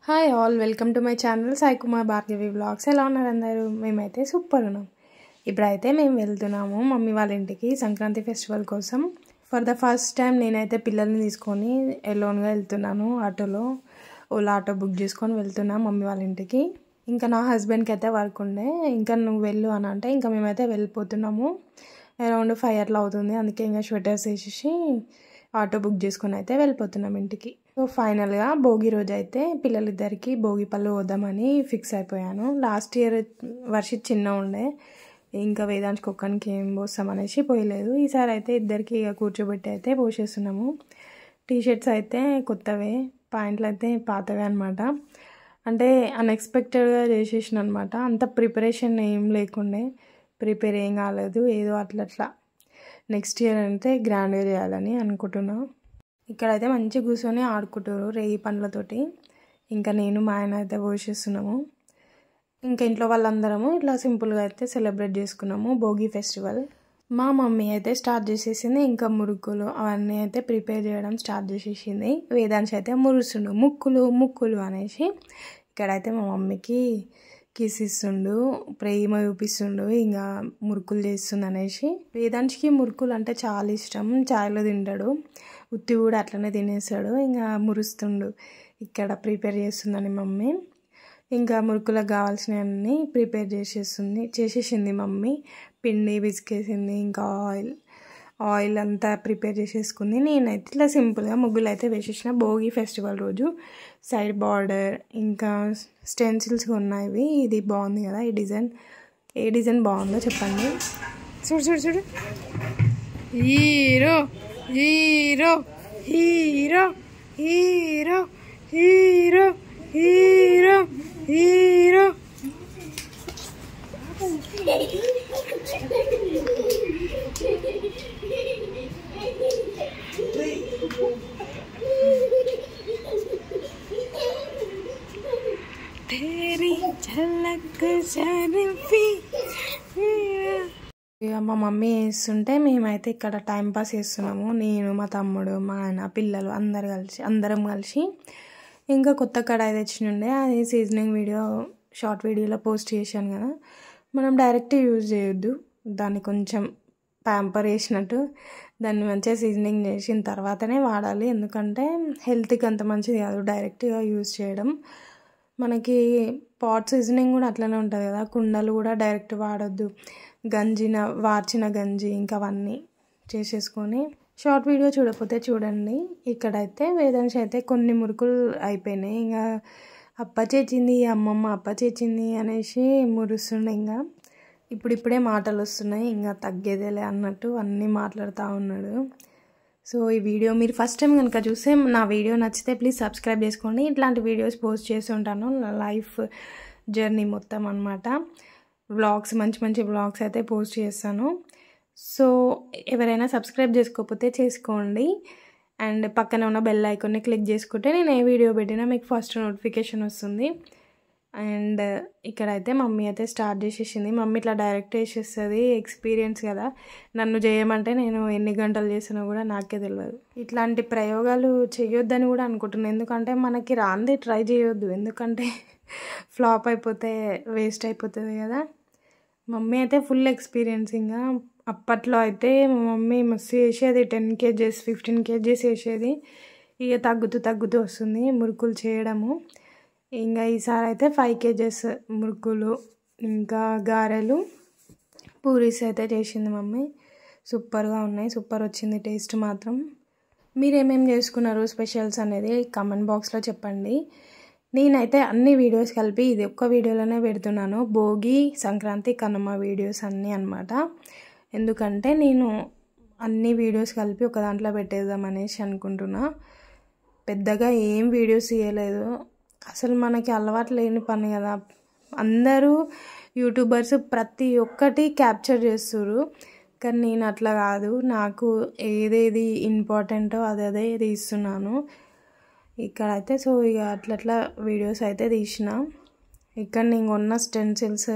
Hi all, welcome to my channel Sai Kumar Bhargavi vlogs. ఎలా ఉన్నారు అందరూ? మేమైతే సూపర్ ఉన్నాం. ఇప్పుడైతే మేము వెళ్తున్నాము మమ్మీ వాళ్ళ ఇంటికి సంక్రాంతి ఫెస్టివల్ కోసం. ఫర్ ద ఫస్ట్ టైం నేనైతే పిల్లల్ని తీసుకొని ఎలోన్గా వెళ్తున్నాను. ఆటోలో ఓలా ఆటో బుక్ చేసుకొని వెళ్తున్నాను మమ్మీ వాళ్ళ ఇంటికి. ఇంకా నా హస్బెండ్కి అయితే వర్క్ ఉండే, ఇంకా నువ్వు వెళ్ళు అని అంటే ఇంకా మేమైతే వెళ్ళిపోతున్నాము. అరౌండ్ 5 అట్లా అవుతుంది. అందుకే ఇంకా స్వెటర్స్ వేసేసి ఆటో బుక్ చేసుకొని అయితే వెళ్ళిపోతున్నాం ఇంటికి. సో ఫైనల్గా భోగి రోజు అయితే పిల్లలిద్దరికి భోగి పళ్ళు వద్దామని ఫిక్స్ అయిపోయాను. లాస్ట్ ఇయర్ వర్షిత్ చిన్న ఉండే, ఇంకా వేదాంశ్ కుక్కనికి ఏం పోస్తామనేసి పోయలేదు. ఈసారి అయితే ఇద్దరికి ఇక కూర్చోబెట్టి అయితే పోసేస్తున్నాము. టీషర్ట్స్ అయితే కొత్తవే, ప్యాంట్లు అయితే పాతవే అనమాట. అంటే అన్ఎక్స్పెక్టెడ్గా చేసేసిన అనమాట. అంత ప్రిపరేషన్ ఏం లేకుండే, ప్రిపేర్ ఏం కాలేదు, ఏదో అట్లా నెక్స్ట్ ఇయర్ అయితే గ్రాండ్గా చేయాలని అనుకుంటున్నా. ఇక్కడైతే మంచిగా కూర్చొని ఆడుకుంటారు రేగి పండ్లతోటి. ఇంకా నేను మా ఆయన అయితే పోసేస్తున్నాము. ఇంకా ఇంట్లో వాళ్ళందరము ఇట్లా సింపుల్గా అయితే సెలబ్రేట్ చేసుకున్నాము భోగి ఫెస్టివల్. మా మమ్మీ అయితే స్టార్ట్ చేసేసింది. ఇంకా మురుకులు అవన్నీ అయితే ప్రిపేర్ చేయడం స్టార్ట్ చేసేసింది. వేదాంశ్ అయితే మురుస్తుండు ముక్కులు అనేసి. ఇక్కడైతే మా మమ్మీకి కిస్ ఇస్తుండు, ప్రేమ చూపిస్తుండు, ఇంకా మురుకులు చేస్తుంది అనేసి. వేదాంశ్కి మురుకులు అంటే చాలా ఇష్టం, చాయ్లో తింటాడు, ఉత్తి కూడా అట్లనే తినేస్తాడు. ఇంకా మురుస్తుండు. ఇక్కడ ప్రిపేర్ చేస్తుందని మమ్మీ. ఇంకా మురుకులకు కావాల్సినవన్నీ ప్రిపేర్ చేసేసింది మమ్మీ. పిండి బిస్కేసింది, ఇంకా ఆయిల్ అంతా ప్రిపేర్ చేసేసుకుంది. నేనైతే ఇట్లా సింపుల్గా ముగ్గులు అయితే వేసేసిన భోగి ఫెస్టివల్ రోజు. సైడ్ బార్డర్ ఇంకా స్టెన్సిల్స్ ఉన్నాయి. ఇది బాగుంది కదా, ఈ డిజైన్. ఏ డిజైన్ బాగుందో చెప్పండి. చూడు hero hero hero hero hero hero hero. ఇక మా మమ్మీ వేస్తుంటే మేమైతే ఇక్కడ టైంపాస్ చేస్తున్నాము. నేను, మా తమ్ముడు, మా ఆయన, పిల్లలు అందరం కలిసి. ఇంకా కొత్త కడాయి తెచ్చినుండే, అది సీజనింగ్ వీడియో షార్ట్ వీడియోలో పోస్ట్ చేశాను కదా. మనం డైరెక్ట్ యూజ్ చేయొద్దు, దాన్ని కొంచెం ప్యాంపర్ చేసినట్టు దాన్ని మంచిగా సీజనింగ్ చేసిన తర్వాతనే వాడాలి. ఎందుకంటే హెల్త్కి అంత మంచిది కాదు డైరెక్ట్గా యూజ్ చేయడం. మనకి పాట్ సీజనింగ్ కూడా అట్లనే ఉంటుంది కదా. కుండలు కూడా డైరెక్ట్ వాడొద్దు. వార్చిన గంజి ఇంకా అవన్నీ చేసేసుకొని. షార్ట్ వీడియో చూడకపోతే చూడండి. ఇక్కడైతే వేదాంశ్ అయితే కొన్ని మురుకులు అయిపోయినాయి. ఇంకా అమ్మమ్మ అప్ప చేచింది అనేసి మురుస్తుండే. ఇంకా ఇప్పుడిప్పుడే మాటలు వస్తున్నాయి, ఇంకా తగ్గేదేలే అన్నట్టు అన్నీ మాట్లాడుతూ ఉన్నాడు. సో ఈ వీడియో మీరు ఫస్ట్ టైం కనుక చూస్తే నా వీడియో నచ్చితే ప్లీజ్ సబ్స్క్రైబ్ చేసుకోండి. ఇట్లాంటి వీడియోస్ పోస్ట్ చేసి ఉంటాను, నా లైఫ్ జర్నీ మొత్తం అనమాట. వ్లాగ్స్, మంచి వ్లాగ్స్ అయితే పోస్ట్ చేస్తాను. సో ఎవరైనా సబ్స్క్రైబ్ చేసుకోకపోతే చేసుకోండి. అండ్ పక్కన ఉన్న బెల్ ఐకాన్ని క్లిక్ చేసుకుంటే నేను ఏ వీడియో పెట్టినా మీకు ఫస్ట్ నోటిఫికేషన్ వస్తుంది. అండ్ ఇక్కడైతే మమ్మీ అయితే స్టార్ట్ చేసేసింది. మమ్మీ ఇట్లా డైరెక్ట్ చేసేస్తుంది, ఎక్స్పీరియన్స్ కదా. నన్ను చేయమంటే నేను ఎన్ని గంటలు చేసినా కూడా నాకే తెలియదు. ఇట్లాంటి ప్రయోగాలు చేయొద్దని కూడా అనుకుంటున్నాను. ఎందుకంటే మనకి రాంది ట్రై చేయొద్దు, ఎందుకంటే ఫ్లాప్ అయిపోతే వేస్ట్ అయిపోతుంది కదా. మమ్మీ అయితే ఫుల్ ఎక్స్పీరియన్సింగ్గా. అప్పట్లో అయితే మా మమ్మీ మస్తు చేసేది, 10 kgs 15 kgs వేసేది. ఇక తగ్గుతూ వస్తుంది మురుకులు చేయడము. ఇంకా ఈసారి అయితే 5 kgs మురుకులు ఇంకా గారెలు, పూరీస్ అయితే చేసింది మమ్మీ. సూపర్గా ఉన్నాయి, సూపర్ వచ్చింది టేస్ట్ మాత్రం. మీరు ఏమేమి చేసుకున్నారు స్పెషల్స్ అనేది కామెంట్ బాక్స్లో చెప్పండి. నేనైతే అన్ని వీడియోస్ కలిపి ఇది ఒక్క వీడియోలోనే పెడుతున్నాను. భోగి, సంక్రాంతి, కనుమ వీడియోస్ అన్నీ అనమాట. ఎందుకంటే నేను అన్ని వీడియోస్ కలిపి ఒక దాంట్లో పెట్టేద్దాం అనేసి అనుకుంటున్నా. పెద్దగా ఏం వీడియోస్ తీయలేదు, అసలు మనకి అలవాటు లేని పని కదా. అందరూ యూట్యూబర్స్ ప్రతి ఒక్కటి క్యాప్చర్ చేస్తున్నారు, కానీ నేను అట్లా కాదు. నాకు ఏదేది ఇంపార్టెంటో అదే తీస్తున్నాను ఇక్కడైతే. సో ఇక అట్లా వీడియోస్ అయితే తీసిన. ఇక్కడ నేను కొన్న స్టెన్సిల్స్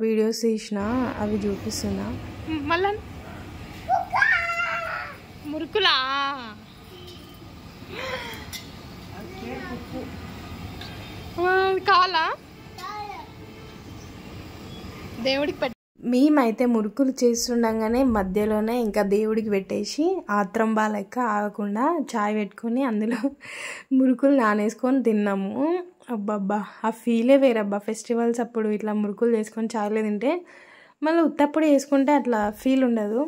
వీడియోస్ తీసిన, అవి చూపిస్తున్నా. మళ్ళా మురుకులా ఇది కావాలా దేవుడికి పెట్ట. మేమైతే మురుకులు చేస్తుండగానే మధ్యలోనే ఇంకా దేవుడికి పెట్టేసి ఆత్రం బాలెక్క ఆగకుండా చాయ్ పెట్టుకొని అందులో మురుకులు నానేసుకొని తిన్నాము. అబ్బబ్బా ఆ ఫీలే వేరబ్బా. ఫెస్టివల్స్ అప్పుడు ఇట్లా మురుకులు చేసుకొని చాయ్లో తింటే మళ్ళీ ఉత్తప్పుడు వేసుకుంటే అట్లా ఫీల్ ఉండదు.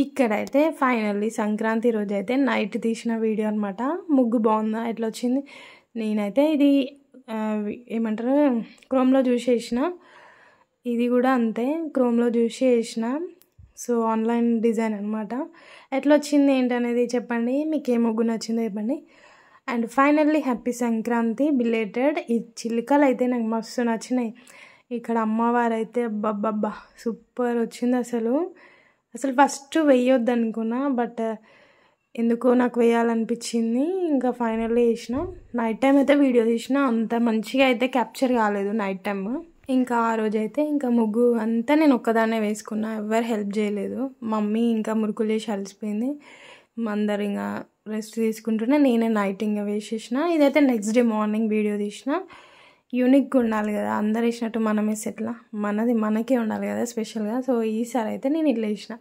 ఇక్కడైతే ఫైనల్లీ సంక్రాంతి రోజు అయితే నైట్ తీసిన వీడియో అనమాట. ముగ్గు బాగుందా ఎట్లా వచ్చింది. నేనైతే ఇది ఏమంటారు క్రోమ్లో చూసేసిన. ఇది కూడా అంతే క్రోమ్లో చూసి వేసిన. సో ఆన్లైన్ డిజైన్ అనమాట. ఎట్లా వచ్చింది ఏంటనేది చెప్పండి. మీకు ఏ ముగ్గు నచ్చిందో చెప్పండి. And finally happy Sankranti belated. ఈ చిలుకలు అయితే నాకు మస్తు నచ్చినాయి. ఇక్కడ అమ్మవారు అయితే అబ్బబ్బబ్బా సూపర్ వచ్చింది. అసలు ఫస్ట్ వేయొద్దు అనుకున్నా, బట్ ఎందుకో నాకు వేయాలనిపించింది. ఇంకా ఫైనల్లీ వేసిన. నైట్ టైం అయితే వీడియో తీసిన, అంత మంచిగా అయితే క్యాప్చర్ కాలేదు నైట్ టైమ్. ఇంకా ఆ రోజైతే ఇంకా ముగ్గు అంతా నేను ఒక్కదాన్నే వేసుకున్నా, ఎవరు హెల్ప్ చేయలేదు. మమ్మీ ఇంకా మురుకులు చేసి అలసిపోయింది. అందరు ఇంకా రెస్ట్ తీసుకుంటున్నా, నేనే నైట్ ఇంకా వేసేసిన. ఇదైతే నెక్స్ట్ డే మార్నింగ్ వీడియో తీసిన. యూనిక్గా ఉండాలి కదా, అందరు వేసినట్టు మనం వేస్తే ఎట్లా, మనది మనకే ఉండాలి కదా స్పెషల్గా. సో ఈసారి అయితే నేను ఇట్లా వేసిన.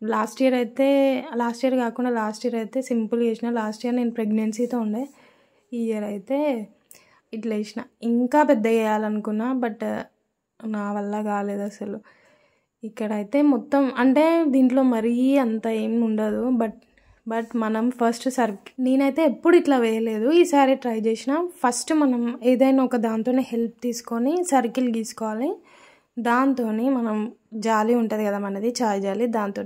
లాస్ట్ ఇయర్ కాకుండా లాస్ట్ ఇయర్ అయితే సింపుల్ వేసిన. లాస్ట్ ఇయర్ నేను ప్రెగ్నెన్సీతో ఉండే. ఈ ఇయర్ అయితే ఇట్లా వేసిన. ఇంకా పెద్ద వేయాలనుకున్నా, బట్ నా వల్ల కాలేదు అసలు. ఇక్కడైతే మొత్తం అంటే దీంట్లో మరీ అంత ఏం ఉండదు, బట్ మనం ఫస్ట్ నేనైతే ఎప్పుడు ఇట్లా వేయలేదు, ఈసారి ట్రై చేసిన. ఫస్ట్ మనం ఏదైనా ఒక దాంతోనే హెల్ప్ తీసుకొని సర్కిల్ గీసుకోవాలి. దాంతో మనం జాలి ఉంటుంది కదా మనది చాయ్ జాలి, దాంతో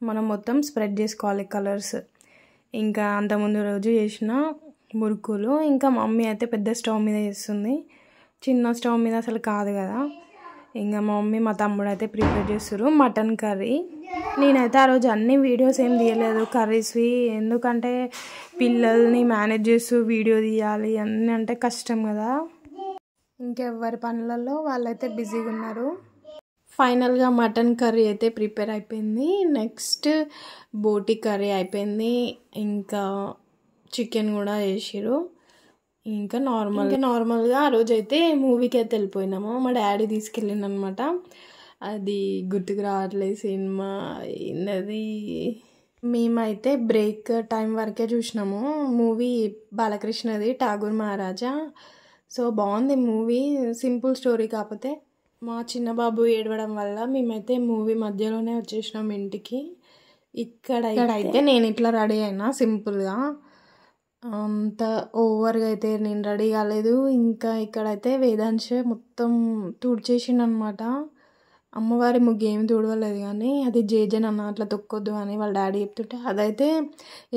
మనం మొత్తం స్ప్రెడ్ చేసుకోవాలి కలర్స్. ఇంకా అంతకుముందు రోజు చేసిన మురుకులు. ఇంకా మమ్మీ అయితే పెద్ద స్టవ్ మీద చేస్తుంది, చిన్న స్టవ్ మీద అసలు కాదు కదా. ఇంకా మా మమ్మీ మా తమ్ముడు అయితే ప్రిపేర్ చేస్తారు మటన్ కర్రీ. నేనైతే ఆ రోజు అన్ని వీడియోస్ ఏం తీయలేదు కర్రీస్వి, ఎందుకంటే పిల్లల్ని మేనేజ్ చేస్తూ వీడియో తీయాలి అన్నీ అంటే కష్టం కదా. ఇంకెవ్వరి పనులలో వాళ్ళైతే బిజీగా ఉన్నారు. ఫైనల్గా మటన్ కర్రీ అయితే ప్రిపేర్ అయిపోయింది. నెక్స్ట్ బోటి కర్రీ అయిపోయింది. ఇంకా చికెన్ కూడా చేసిరు. ఇంకా నార్మల్గా ఆ రోజైతే మూవీకి అయితే వెళ్ళిపోయినాము. మా డాడీ తీసుకెళ్ళిందనమాట. అది గుర్తుకు రావట్లేదు సినిమా ఏంటది. మేమైతే బ్రేక్ టైం వరకే చూసినాము మూవీ, బాలకృష్ణది ఠాగూర్ మహారాజా. సో బాగుంది మూవీ, సింపుల్ స్టోరీ. కాకపోతే మా చిన్న బాబు ఏడవడం వల్ల మేమైతే మూవీ మధ్యలోనే వచ్చేసినాం ఇంటికి. ఇక్కడైతే నేను ఇట్లా రెడీ అయినా సింపుల్గా, అంత ఓవర్గా అయితే నేను రెడీ కాలేదు. ఇంకా ఇక్కడైతే వేదాంశ మొత్తం తుడిచేసిండనమాట. అమ్మవారి ముగ్గు ఏమి తుడవలేదు, కానీ అది జేజన్ అన్న అట్లా తొక్కొద్దు అని వాళ్ళ డాడీ చెప్తుంటే అదైతే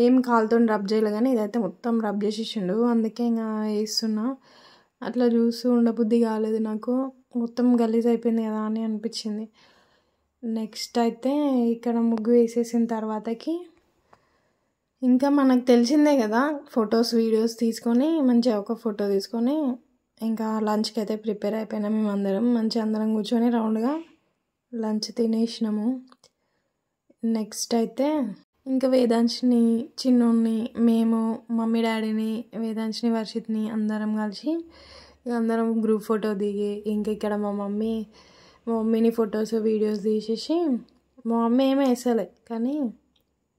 ఏం కాలుతో రబ్ చేయలేదు, కానీ ఇదైతే మొత్తం రబ్ చేసేసిండు. అందుకే ఇంకా వేస్తున్నా. అట్లా చూస్తూ ఉండబుద్ధి కాలేదు నాకు, మొత్తం గలీజ్ అయిపోయింది కదా అని అనిపించింది. నెక్స్ట్ అయితే ఇక్కడ ముగ్గు వేసేసిన తర్వాతకి ఇంకా మనకు తెలిసిందే కదా, ఫొటోస్ వీడియోస్ తీసుకొని మంచిగా ఒక ఫోటో తీసుకొని ఇంకా లంచ్కి అయితే ప్రిపేర్ అయిపోయినాం. మేము అందరం కూర్చొని రౌండ్గా లంచ్ తినేసినాము. నెక్స్ట్ అయితే ఇంకా వేదాంశిని, చిన్నోడిని, మేము, మమ్మీ డాడీని, వేదాంశిని, వర్షిత్ని అందరం కలిసి అందరం గ్రూప్ ఫోటో దిగి, ఇంకా ఇక్కడ మా మమ్మీని ఫొటోస్ వీడియోస్ తీసేసి, మా మమ్మీ ఏమీ వేసలే కానీ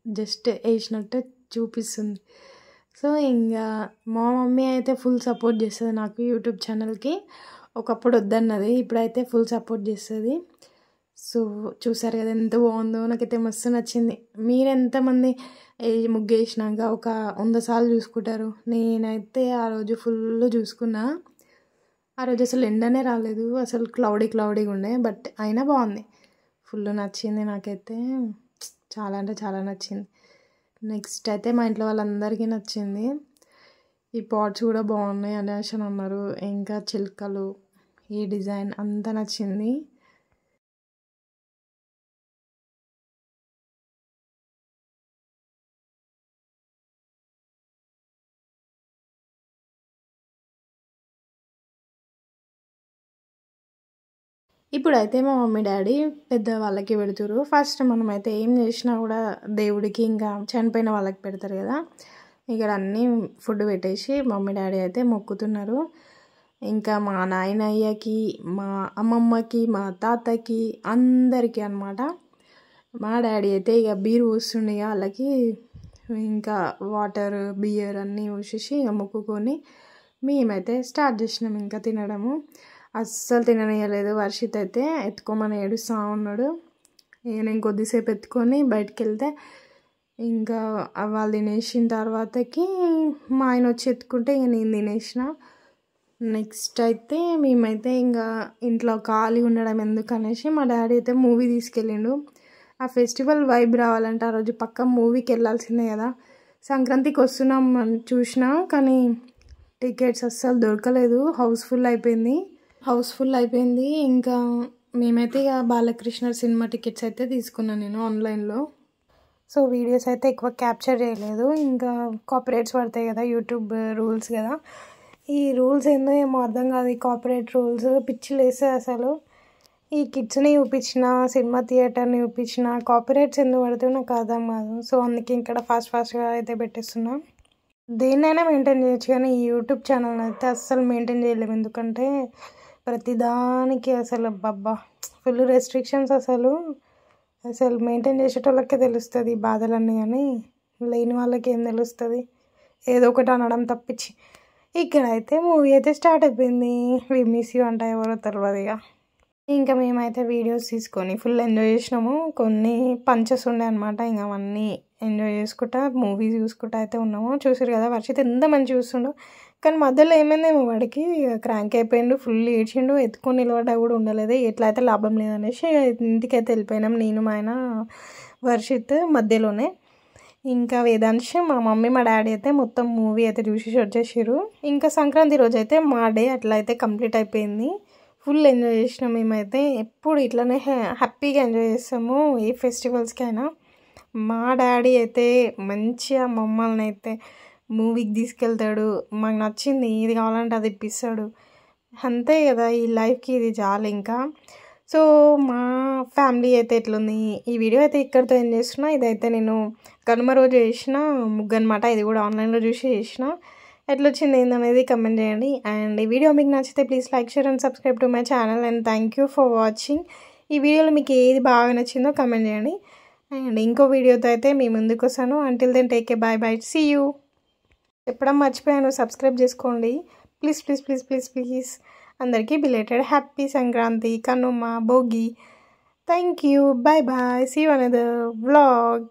జస్ట్ వేసినట్టు చూపిస్తుంది. సో ఇంకా మా మమ్మీ అయితే ఫుల్ సపోర్ట్ చేస్తుంది నాకు యూట్యూబ్ ఛానల్కి. ఒకప్పుడు వద్దన్నది, ఇప్పుడైతే ఫుల్ సపోర్ట్ చేస్తుంది. సో చూసారు కదా ఎంత బాగుందో, నాకైతే మస్తు నచ్చింది. మీరు ఎంతమంది ముగ్గు వేసినాక ఒక 100 సార్లు చూసుకుంటారు? నేనైతే ఆ రోజు ఫుల్ చూసుకున్నా. ఆ రోజు అసలు ఎండనే రాలేదు, అసలు క్లౌడీగా ఉండే, బట్ అయినా బాగుంది. ఫుల్ నచ్చింది నాకైతే, చాలా అంటే చాలా నచ్చింది. నెక్స్ట్ అయితే మా ఇంట్లో వాళ్ళందరికీ నచ్చింది. ఈ పాట్స్ కూడా బాగున్నాయి అనేసి అన్నారు. ఇంకా చిలుకలు, ఈ డిజైన్ అంతా నచ్చింది. ఇప్పుడైతే మా మమ్మీ డాడీ పెద్దవాళ్ళకి పెడుతురు. ఫస్ట్ మనమైతే ఏం చేసినా కూడా దేవుడికి ఇంకా చనిపోయిన వాళ్ళకి పెడతారు కదా. ఇక్కడ అన్నీ ఫుడ్ పెట్టేసి మమ్మీ డాడీ అయితే మొక్కుతున్నారు. ఇంకా మా నాయనయ్యకి, మా అమ్మమ్మకి, మా తాతకి అందరికీ అనమాట. మా డాడీ అయితే ఇక బీరు పోస్తుండే వాళ్ళకి ఇంకా వాటర్ బియర్ అన్నీ పోసేసి ఇక మొక్కుకొని మేమైతే స్టార్ట్ చేసినాం ఇంకా తినడము. అస్సలు తిననీయలేదు. వర్షిత్ అయితే ఎత్తుకోమని ఏడుస్తూ ఉన్నాడు. ఇక నేను కొద్దిసేపు ఎత్తుకొని బయటికి వెళ్తే ఇంకా వాళ్ళు తినేసిన తర్వాతకి మా ఆయన వచ్చి ఎత్తుకుంటే ఇక నేను తినేసిన. నెక్స్ట్ అయితే మేమైతే ఇంకా ఇంట్లో ఖాళీ ఉండడం ఎందుకనేసి మా డాడీ అయితే మూవీ తీసుకెళ్ళిండు. ఆ ఫెస్టివల్ వైబ్ రావాలంటే ఆ రోజు పక్క మూవీకి వెళ్ళాల్సిందే కదా. సంక్రాంతికి వస్తున్నాం అని చూసినా కానీ టికెట్స్ అస్సలు దొరకలేదు. హౌస్ఫుల్ అయిపోయింది. ఇంకా మేమైతే ఇక బాలకృష్ణ సినిమా టికెట్స్ అయితే తీసుకున్నాను నేను ఆన్లైన్లో. సో వీడియోస్ అయితే ఎక్కువ క్యాప్చర్ చేయలేదు. ఇంకా కాపీరైట్స్ పడతాయి కదా, యూట్యూబ్ రూల్స్ కదా. ఈ రూల్స్ ఏందో ఏమో అర్థం కాదు. ఈ కాపీరైట్ రూల్స్ పిచ్చి లేస్తే అసలు ఈ కిడ్స్ని చూపించిన, సినిమా థియేటర్ని చూపించిన కాపీరైట్స్ ఎందుకు పడుతుందో నాకు అర్థం కాదు. సో అందుకే ఇక్కడ ఫాస్ట్గా అయితే పెట్టేస్తున్నా. దేన్నైనా మెయింటైన్ చేయొచ్చు కానీ ఈ యూట్యూబ్ ఛానల్ అయితే అస్సలు మెయింటైన్ చేయలేము. ఎందుకంటే ప్రతిదానికి అసలు బాబా ఫుల్ రెస్ట్రిక్షన్స్. అసలు మెయింటైన్ చేసేటోళ్ళకే తెలుస్తుంది ఈ బాధలన్నీ, కానీ లేని వాళ్ళకి ఏం తెలుస్తుంది. ఏదో ఒకటి అనడం తప్పించి. ఇక్కడైతే మూవీ అయితే స్టార్ట్ అయిపోయింది. వి మిస్ యూ అంట ఎవరో తెలియదు. ఇంకా మేమైతే వీడియోస్ తీసుకొని ఫుల్ ఎంజాయ్ చేసినాము. కొన్ని పంచెస్ ఉండే అనమాట. ఇంకా అవన్నీ ఎంజాయ్ చేసుకుంటా మూవీస్ చూసుకుంటా అయితే ఉన్నాము. చూసారు కదా వర్షిత్ ఎంత మంచి చూస్తుండో. కానీ మధ్యలో ఏమైందేమో వాడికి క్రాంక్ అయిపోయిండు, ఫుల్ ఏడ్చిండు. ఎత్తుకొని నిలబడ్డా కూడా ఉండలేదు. ఎట్లా అయితే లాభం లేదనేసి ఇంటికైతే వెళ్ళిపోయినాం నేను, మా ఆయన, వర్షిత్ మధ్యలోనే. ఇంకా వేదాంశ్, మా మమ్మీ, మా డాడీ అయితే మొత్తం మూవీ అయితే చూసి వచ్చేసారు. ఇంకా సంక్రాంతి రోజు అయితే మా డే అట్లా అయితే కంప్లీట్ అయిపోయింది. ఫుల్ ఎంజాయ్ చేసినాం మేమైతే. ఎప్పుడు ఇట్లనే హ్యాపీగా ఎంజాయ్ చేస్తాము ఏ ఫెస్టివల్స్కి అయినా. మా డాడీ అయితే మంచిగా మమ్మల్ని అయితే మూవీకి తీసుకెళ్తాడు. మాకు నచ్చింది ఏది కావాలంటే అది ఇప్పిస్తాడు. అంతే కదా, ఈ లైఫ్కి ఇది చాలు ఇంకా. సో మా ఫ్యామిలీ అయితే ఎట్లుంది, ఈ వీడియో అయితే ఇక్కడితో ఏం చేస్తున్నా. ఇదైతే నేను కనుమ రోజు చేసిన ముగ్గు అనమాట. ఇది కూడా ఆన్లైన్లో చూసి చేసిన. ఎట్లా వచ్చింది ఏందనేది కమెంట్ చేయండి. అండ్ ఈ వీడియో మీకు నచ్చితే please like, share and subscribe to my channel. And thank you for watching. ఈ వీడియోలో మీకు ఏది బాగా నచ్చిందో కమెంట్ చేయండి. అండ్ ఇంకో వీడియోతో అయితే మీ ముందుకు వస్తాను. Until then take care, bye see you. చెప్పడం మర్చిపోయాను, సబ్స్క్రైబ్ చేసుకోండి ప్లీజ్. అందరికీ belated happy Sankranti, Kanuma, Bhogi. Thank you, bye see you another vlog.